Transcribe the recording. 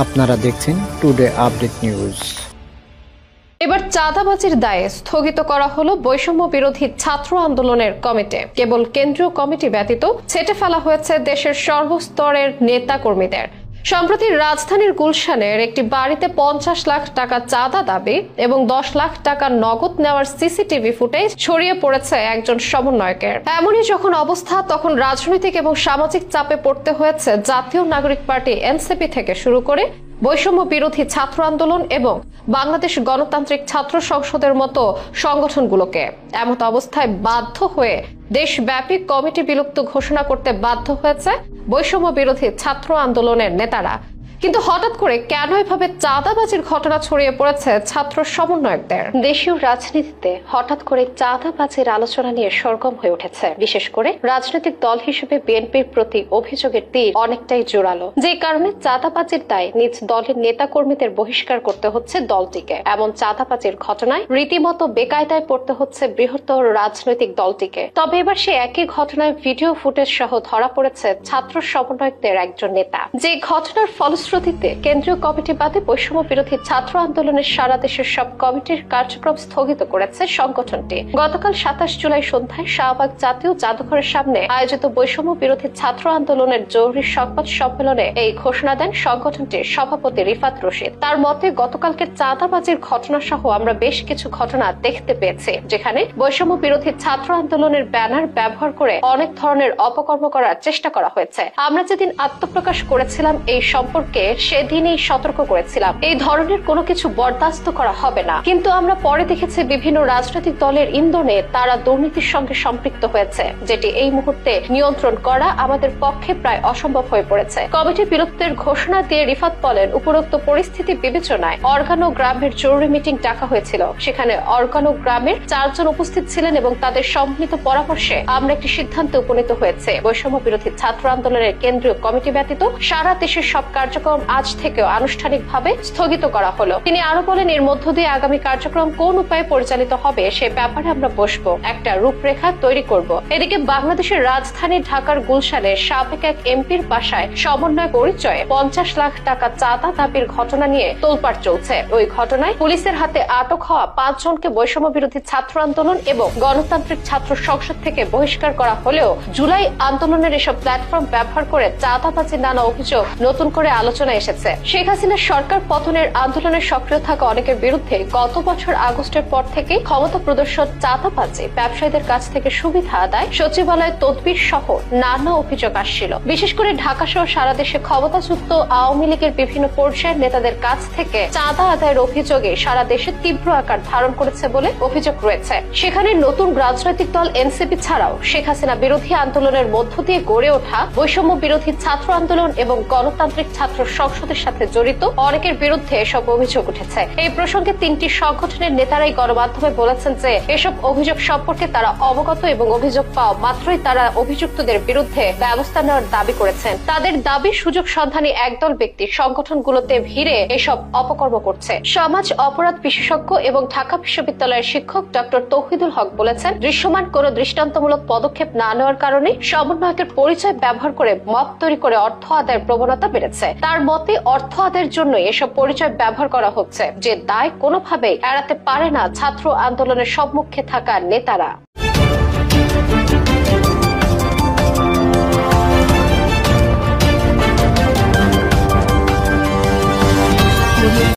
আপনারা দেখছেন today update news. এবার চাঁদাবাজির দায়ে স্থগিত করা হলো বৈষম্য বিরোধী ছাত্র আন্দোলনের কমিটি। কেবল কেন্দ্রীয় কমিটি ব্যতীত ছেঁটে ফেলা হয়েছে দেশের সর্বস্তরের নেতা কর্মীদের। সম্প্রতি রাজধানীর গুলশানের একটি বাড়িতে 50 লাখ টাকা চাঁদা দাবি এবং 10 লাখ টাকা নগদ নেওয়ার সিসিটিভি ফুটেজ ছড়িয়ে পড়েছে একজন সমন্বয়কের। এমনই যখন অবস্থা, তখন রাজনৈতিক এবং সামাজিক চাপে পড়তে হয়েছে জাতীয় নাগরিক পার্টি এনসিপি থেকে শুরু করে বৈষম্য বিরোধী ছাত্র আন্দোলন এবং বাংলাদেশ গণতান্ত্রিক ছাত্র সংসদের মতো সংগঠনগুলোকে। এমত অবস্থায় বাধ্য হয়ে দেশব্যাপী কমিটি বিলুপ্ত ঘোষণা করতে বাধ্য হয়েছে বৈষম্য বিরোধী ছাত্র আন্দোলনের নেতারা। কিন্তু হঠাৎ করে কেন এভাবে চাঁদাবাজির ঘটনা ছড়িয়ে পড়েছে ছাত্র সমন্বয়কদের? দেশীয় রাজনীতিতে হঠাৎ করে চাঁদাবাজির আলোচনা নিয়ে সরগম হয়ে উঠেছে। বিশেষ করে রাজনৈতিক দল হিসেবে বিএনপির প্রতি অভিযোগের তীর অনেকটাই জোরালো, যে কারণে চাঁদাবাজির দায়ে নিজ দলের নেতা কর্মীদের বহিষ্কার করতে হচ্ছে দলটিকে। এমন চাঁদাবাজির ঘটনায় রীতিমতো বেকায়দায় পড়তে হচ্ছে বৃহত্তর রাজনৈতিক দলটিকে। তবে এবার সে একই ঘটনায় ভিডিও ফুটেজ সহ ধরা পড়েছে ছাত্র সমন্বয়কদের একজন নেতা। যে ঘটনার ফলশ্রুতিতে কেন্দ্রীয় কমিটি বাদে বৈষম্য বিরোধী ছাত্র আন্দোলনের সারা দেশের সব কমিটির কার্যক্রম স্থগিত করেছে সংগঠনটি। গতকাল 27 জুলাই সন্ধ্যায় শাহবাগ জাতীয় জাদুঘরের সামনে আয়োজিত বৈষম্য বিরোধী ছাত্র আন্দোলনের জরুরি সংবাদ সম্মেলনে এই ঘোষণা দেন সংগঠনটির সভাপতি রিফাত রশিদ। তার মতে, গতকালকে চাঁদাবাজির ঘটনা সহ আমরা বেশ কিছু ঘটনা দেখতে পেয়েছি, যেখানে বৈষম্য বিরোধী ছাত্র আন্দোলনের ব্যানার ব্যবহার করে অনেক ধরনের অপকর্ম করার চেষ্টা করা হয়েছে। আমরা যেদিন আত্মপ্রকাশ করেছিলাম এই সম্পর্কে সেদিনই সতর্ক করেছিলাম, এই ধরনের কোনো কিছু বরদাস্ত করা হবে না। কিন্তু আমরা পরে দেখেছি বিভিন্ন রাজনৈতিক দলের ইন্ধনে তারা দুর্নীতির সঙ্গে সম্পৃক্ত হয়েছে, যেটি এই মুহূর্তে নিয়ন্ত্রণ করা আমাদের পক্ষে প্রায় অসম্ভব হয়ে পড়েছে। কমিটি বিলুপ্তের ঘোষণা দিয়ে রিফাত বলেন, উপরোক্ত পরিস্থিতি বিবেচনায় অর্গানোগ্রামের জরুরি মিটিং ডাকা হয়েছিল। সেখানে অর্গানোগ্রামের 4 জন উপস্থিত ছিলেন এবং তাদের সম্মিলিত পরামর্শে আমরা একটি সিদ্ধান্তে উপনীত হয়েছে। বৈষম্য বিরোধী ছাত্র আন্দোলনের কেন্দ্রীয় কমিটি ব্যতীত সারা দেশের সব কার্যক্রম আজ থেকেও আনুষ্ঠানিকভাবে স্থগিত করা হলো। তিনি আরো বলেন, এর মধ্য দিয়ে আগামী কার্যক্রম কোন উপায়ে পরিচালিত হবে সে ব্যাপারে আমরা বসবো, একটা রূপরেখা তৈরি করব। এদিকে বাংলাদেশের রাজধানী ঢাকার গুলশানে সাবেক এক এমপির বাসায় সমন্বয় পরিচয়ে 50 লাখ টাকা চাঁদা দাবির ঘটনা নিয়ে তোলপাড় চলছে। ওই ঘটনায় পুলিশের হাতে আটক হওয়া 5 জনকে বৈষম্য বিরোধী ছাত্র আন্দোলন এবং গণতান্ত্রিক ছাত্র সংসদ থেকে বহিষ্কার করা হলেও জুলাই আন্দোলনের এসব প্ল্যাটফর্ম ব্যবহার করে চাঁদাবাজির নানা অভিযোগ নতুন করে আলোচনা এসেছে। শেখ হাসিনার সরকার পতনের আন্দোলনে সক্রিয় থাকা অনেকের বিরুদ্ধে গত বছর আগস্টের পর থেকে ক্ষমতা প্রদর্শন, চাঁদাবাজি, ব্যবসায়ীদের কাছ থেকে সুবিধা আদায়, সচিবালয় তদবির সহ নানা অভিযোগ আসছিল। বিশেষ করে ঢাকা সহ সারা দেশে ক্ষমতাচ্যুত আওয়ামী লীগের বিভিন্ন পর্যায়ের নেতাদের কাছ থেকে চাঁদা আদায়ের অভিযোগে সারা দেশে তীব্র আকার ধারণ করেছে বলে অভিযোগ রয়েছে। সেখানে নতুন রাজনৈতিক দল এনসিপি ছাড়াও শেখ হাসিনা বিরোধী আন্দোলনের মধ্য দিয়ে গড়ে ওঠা বৈষম্য বিরোধী ছাত্র আন্দোলন এবং গণতান্ত্রিক ছাত্র সংসদের সাথে জড়িত অনেকের বিরুদ্ধে এসব অভিযোগ উঠেছে। এই প্রসঙ্গে 3টি সংগঠনের নেতারাই গণমাধ্যমে বলেছেন যে এসব অভিযোগ সম্পর্কে তারা অবগত এবং অভিযোগ পাওয়া মাত্রই তারা অভিযুক্তদের বিরুদ্ধে ব্যবস্থা নেওয়ার দাবি করেছেন। তাদের দাবি, সুযোগ সন্ধানী একদল ব্যক্তি সংগঠনগুলোতে ভিড়ে এসব অপকর্ম করছে। সমাজ অপরাধ বিশেষজ্ঞ এবং ঢাকা বিশ্ববিদ্যালয়ের শিক্ষক ডক্টর তৌহিদুল হক বলেছেন, দৃশ্যমান কোন দৃষ্টান্তমূলক পদক্ষেপ না নেওয়ার কারণে সমন্বয়কের পরিচয় ব্যবহার করে মব তৈরি করে অর্থ আদায়ের প্রবণতা বেড়েছে। তার মতে, অর্থ আদায়ের জন্য এসব পরিচয় ব্যবহার করা হচ্ছে, যে দায় কোনোভাবেই এড়াতে পারে না ছাত্র আন্দোলনের সম্মুখে থাকা নেতারা।